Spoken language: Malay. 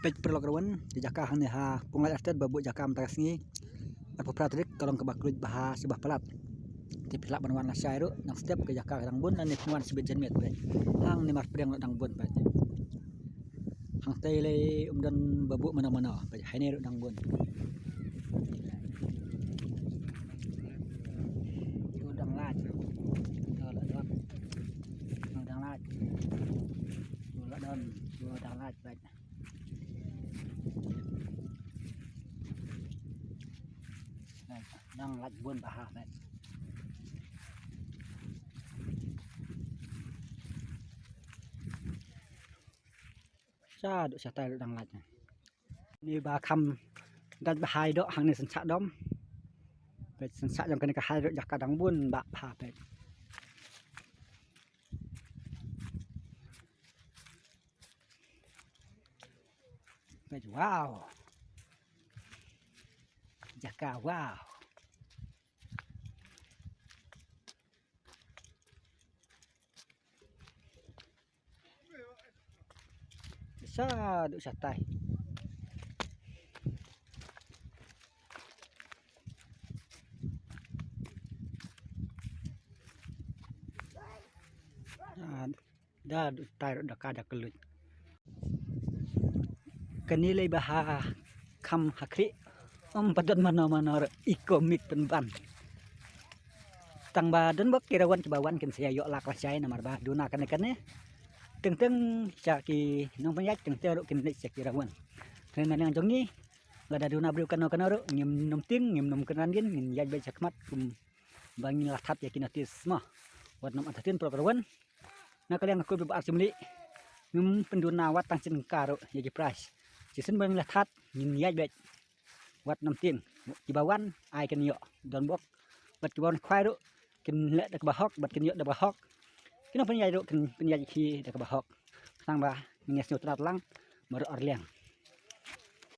pej perlokawan jaka hang ha pungal artet babu jaka amtas ni apa pratrik kalong kebakluj baha sebah pelat ti pilak banwan nasai ru nang setiap ke jaka kadang bun dan nikwan sebet jenmet pe hang ni mar pedang dang bun pe hang tai le dan babu mana-mana pe hai ni ru dang bun tu dang laj dang laj tu la don tu dang laj pe đang lạnh buôn bà hà này cha độ xa tay đang lạnh này đi bà khăm đặt bà hai độ hàng này sẵn sàng đom về sẵn sàng trong cái này cả hai độ giặc cả đang buôn bà hà về wow giặc cả wow sa độ sạt tay dah tay độ cả đặc lực cái này lấy bah khăm hakri padan mana-mana ikomik penban tang badan bak kirawan kebawan kan saya yok lak lasai namar bah duna kan teng caki nong penyak teng teruk kin nek kirawan dengan yang jongi ada duna bru kan ro ngim nom ting ngim nom kan gin ngin yaj bai sakmat kum bangin lathat yakin atis mah wat nom atatin prograwan na kalian aku be arsimli ngim penduna wat tang sin karo yagi price sisen bang lathat ngin yaj bai wat nom ting kibawan ai kan yo don bok bat kibawan khwai ro kin le dak bahok bat kin yo dak bahok kino penyai ro kin penyai ki dak bahok sang ba minyak nyotrat lang baru orliang